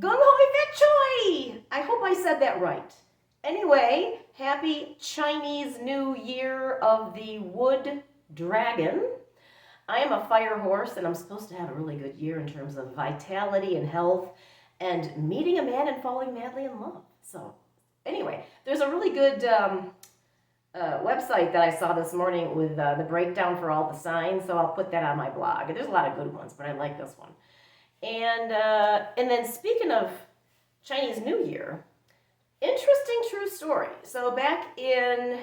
Gung Hoi Fat Choi! I hope I said that right. Anyway, happy Chinese New Year of the Wood Dragon. I am a fire horse and I'm supposed to have a really good year in terms of vitality and health and meeting a man and falling madly in love. So, anyway, there's a really good website that I saw this morning with the breakdown for all the signs, so I'll put that on my blog. There's a lot of good ones, but I like this one. And then speaking of Chinese New Year, interesting true story. So back in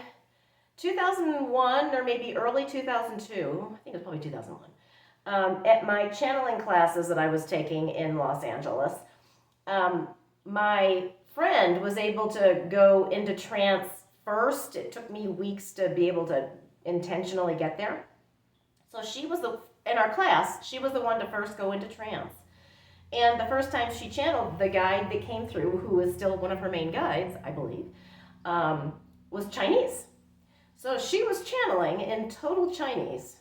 2001 or maybe early 2002, I think it was probably 2001, at my channeling classes that I was taking in Los Angeles, my friend was able to go into trance first. It took me weeks to be able to intentionally get there. So in our class, she was the one to first go into trance. And the first time she channeled, the guide that came through, who is still one of her main guides, I believe, was Chinese. So she was channeling in total Chinese.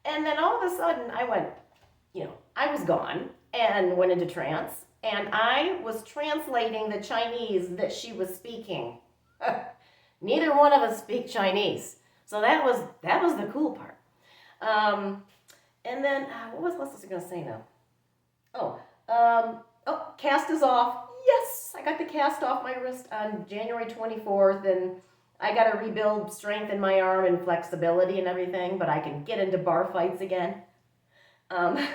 And then all of a sudden, I was gone and went into trance. And I was translating the Chinese that she was speaking. Neither one of us speak Chinese. So that was the cool part. And then, what was I going to say now? Cast is off. Yes, I got the cast off my wrist on January 24th, and I got to rebuild strength in my arm and flexibility and everything, but I can get into bar fights again. But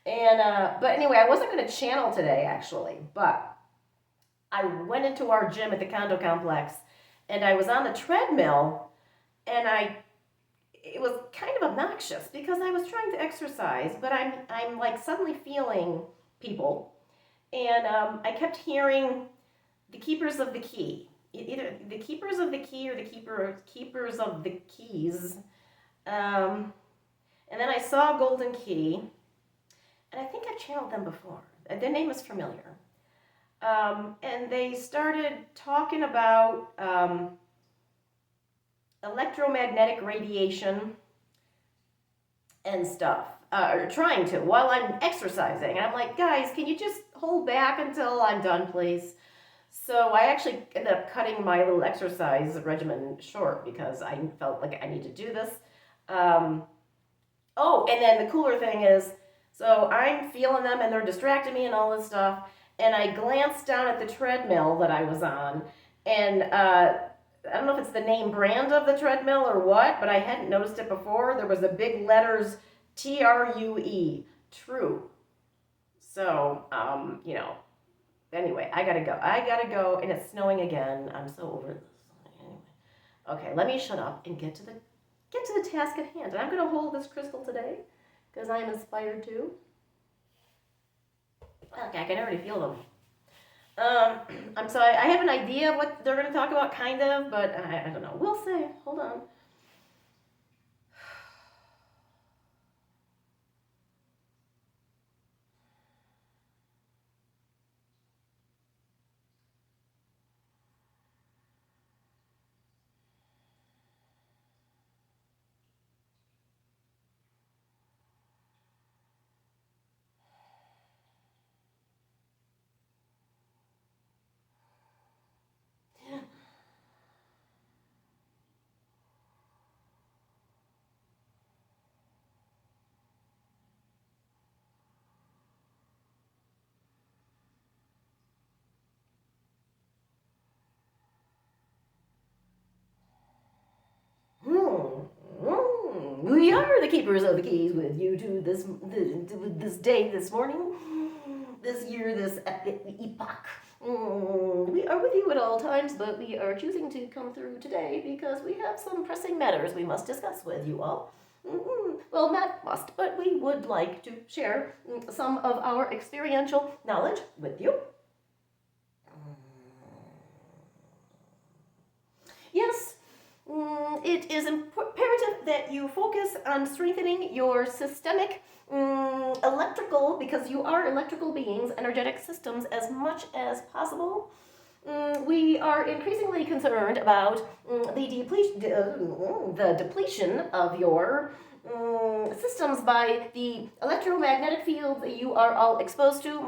anyway, I wasn't going to channel today, actually, but I went into our gym at the condo complex, and I was on the treadmill, and it was kind of obnoxious because I was trying to exercise, but I'm like suddenly feeling people, and I kept hearing the keepers of the key, either the keepers of the key or the keepers of the keys, and then I saw Golden Key, and I think I've channeled them before. Their name is familiar, and they started talking about electromagnetic radiation and stuff, or trying to, while I'm exercising. And I'm like, guys, can you just hold back until I'm done, please? So I actually ended up cutting my little exercise regimen short because I felt like I need to do this. And then the cooler thing is, so I'm feeling them and they're distracting me and all this stuff. And I glanced down at the treadmill that I was on, and I don't know if it's the name brand of the treadmill or what, but I hadn't noticed it before. There was a big letters TRUE, true. So, anyway, I gotta go, and it's snowing again. I'm so over this. Anyway, okay, let me shut up and get to the task at hand. And I'm gonna hold this crystal today because I'm inspired to. Okay, I can already feel them. I'm sorry, I have an idea of what they're going to talk about, kind of, but I don't know. We'll see. Hold on. We are the keepers of the keys with you to this day, this morning, this year, this epoch. We are with you at all times, but we are choosing to come through today because we have some pressing matters we must discuss with you all. Well, not must, but we would like to share some of our experiential knowledge with you. Yes, it is imperative that you focus on strengthening your systemic electrical, because you are electrical beings, energetic systems as much as possible. We are increasingly concerned about the depletion of your systems by the electromagnetic field that you are all exposed to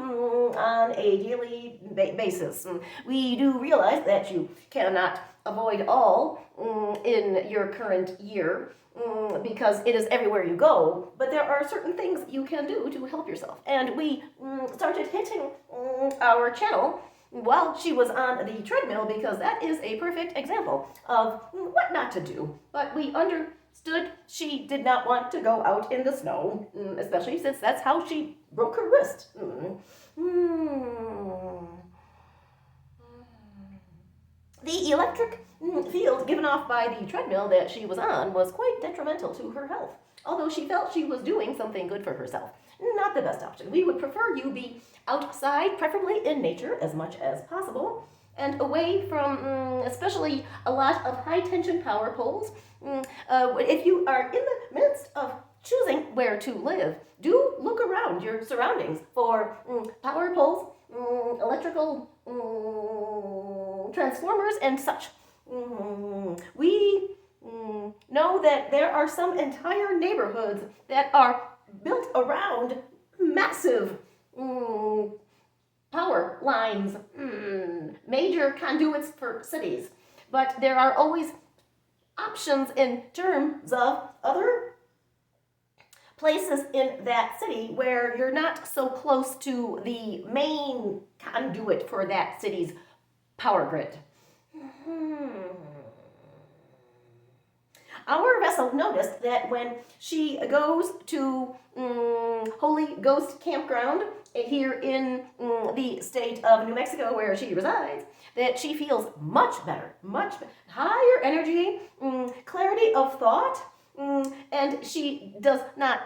on a daily basis. We do realize that you cannot avoid all in your current year because it is everywhere you go, but there are certain things you can do to help yourself. And we started hitting our channel while she was on the treadmill because that is a perfect example of what not to do. But we understood she did not want to go out in the snow, especially since that's how she broke her wrist. The electric field given off by the treadmill that she was on was quite detrimental to her health, although she felt she was doing something good for herself. Not the best option. We would prefer you be outside, preferably in nature, as much as possible, and away from especially a lot of high-tension power poles. If you are in the midst of choosing where to live, do look around your surroundings for power poles, electrical transformers, and such. We know that there are some entire neighborhoods that are built around massive power lines, major conduits for cities. But there are always options in terms of other places in that city where you're not so close to the main conduit for that city's power grid. Our vessel noticed that when she goes to Holy Ghost Campground here in the state of New Mexico where she resides, that she feels much better, higher energy, clarity of thought, and she does not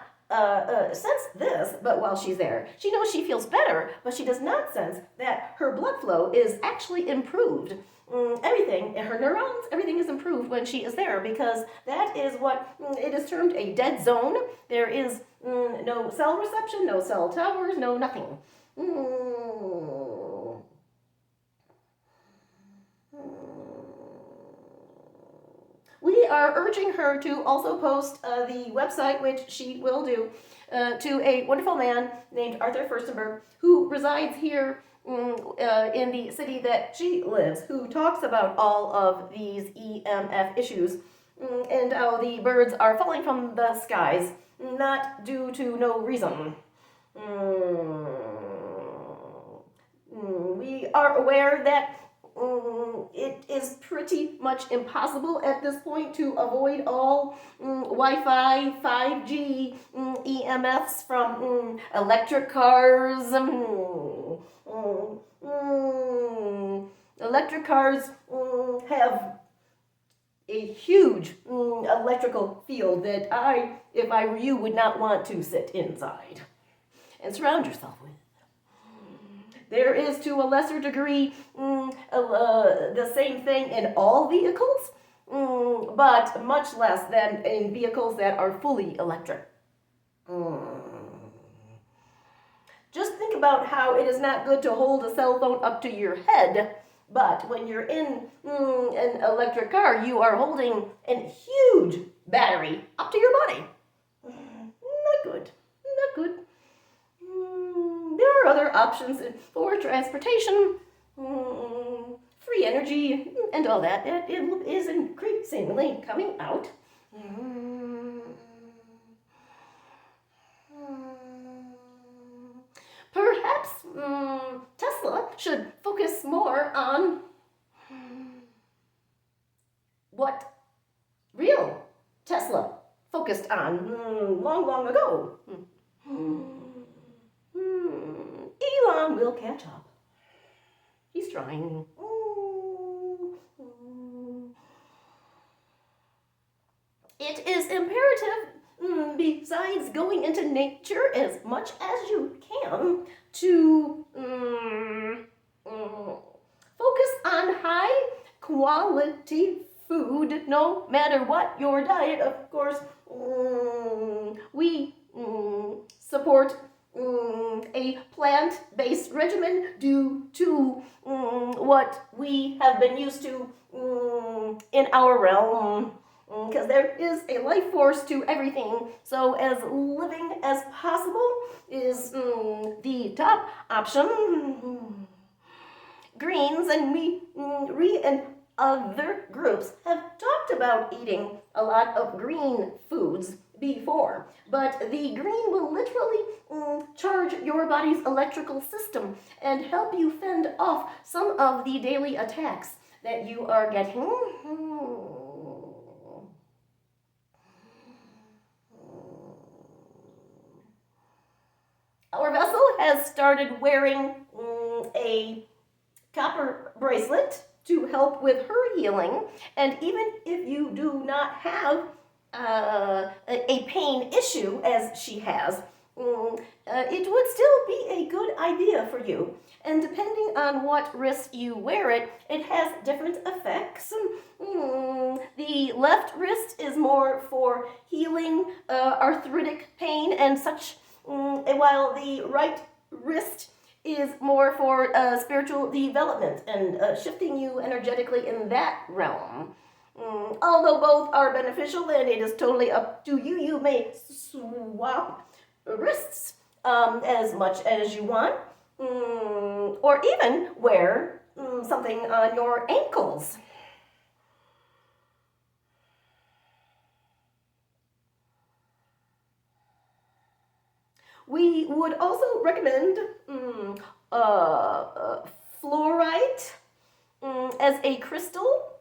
sense this, but while she's there, she knows she feels better, but she does not sense that her blood flow is actually improved. Everything, her neurons, everything is improved when she is there because that is what it is termed a dead zone. There is no cell reception, no cell towers, no nothing. We are urging her to also post the website, which she will do, to a wonderful man named Arthur Furstenberg, who resides here in the city that she lives, who talks about all of these EMF issues and how the birds are falling from the skies, not due to no reason. We are aware that it is pretty much impossible at this point to avoid all Wi-Fi, 5G, EMFs from electric cars. Electric cars have a huge electrical field that I, if I were you, would not want to sit inside and surround yourself with. There is, to a lesser degree, the same thing in all vehicles, but much less than in vehicles that are fully electric. Just think about how it is not good to hold a cell phone up to your head, but when you're in an electric car, you are holding a huge battery up to your body. Not good. Not good. There are other options for transportation, free energy, and all that. It is increasingly coming out. Perhaps Tesla should focus more on what real Tesla focused on long ago. Elon will catch up. He's trying. It is imperative, besides going into nature as much as you can, to focus on high quality food, no matter what your diet. Of course, we support a plant-based regimen due to what we have been used to in our realm. because there is a life force to everything. So as living as possible is the top option. Greens and me and other groups have talked about eating a lot of green foods before, but the green will literally charge your body's electrical system and help you fend off some of the daily attacks that you are getting. Our vessel has started wearing a copper bracelet to help with her healing, and even if you do not have a pain issue as she has, it would still be a good idea for you. And depending on what wrist you wear it, it has different effects. The left wrist is more for healing arthritic pain and such, while the right wrist is more for spiritual development and shifting you energetically in that realm. Although both are beneficial and it is totally up to you, you may swap wrists as much as you want, or even wear something on your ankles. We would also recommend fluorite as a crystal,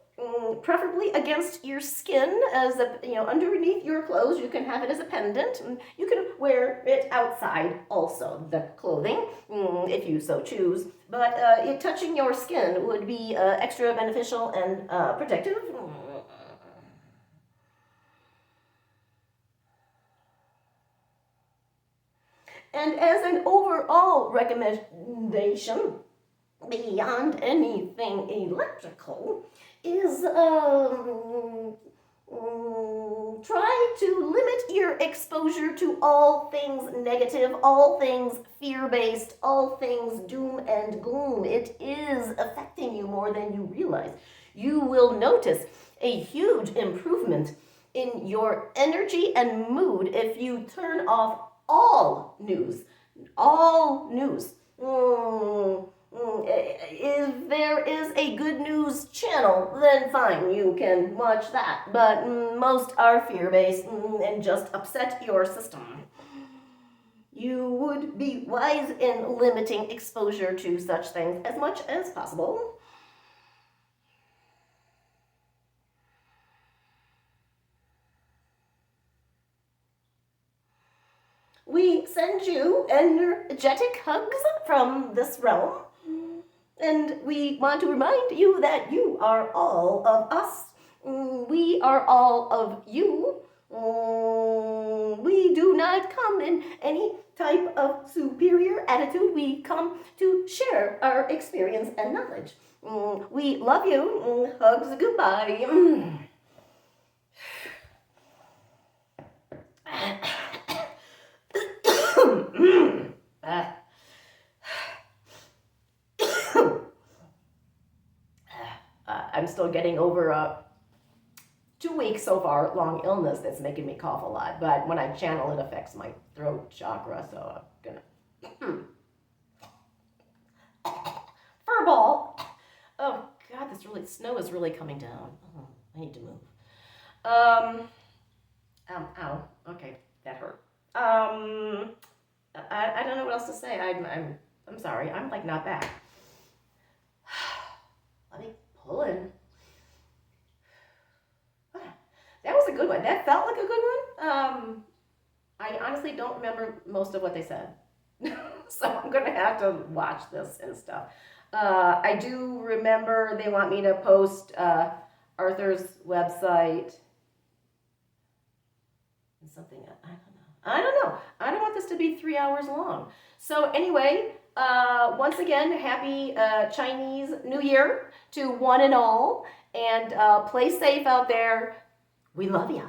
preferably against your skin, as underneath your clothes. You can have it as a pendant. You can wear it outside also, the clothing, if you so choose. But it touching your skin would be extra beneficial and protective. And as an overall recommendation, beyond anything electrical, is try to limit your exposure to all things negative, all things fear-based, all things doom and gloom. It is affecting you more than you realize. You will notice a huge improvement in your energy and mood if you turn off all news. All news. If there is a good news channel, then fine, you can watch that. But most are fear-based and just upset your system. You would be wise in limiting exposure to such things as much as possible. We send you energetic hugs from this realm. And we want to remind you that you are all of us. We are all of you. We do not come in any type of superior attitude. We come to share our experience and knowledge. We love you. Hugs, goodbye. I'm still getting over 2 weeks so far long illness that's making me cough a lot, but when I channel it affects my throat chakra, so I'm gonna furball. Oh god, snow is really coming down. Oh, I need to move. Ow, okay, that hurt. I don't know what else to say. I'm sorry, I'm like not back. Let me pull in. That was a good one. That felt like a good one. I honestly don't remember most of what they said. So I'm going to have to watch this and stuff. I do remember they want me to post Arthur's website and something. I don't know. I don't want this to be 3 hours long. So anyway, once again, happy Chinese New Year to one and all. And play safe out there. We love ya.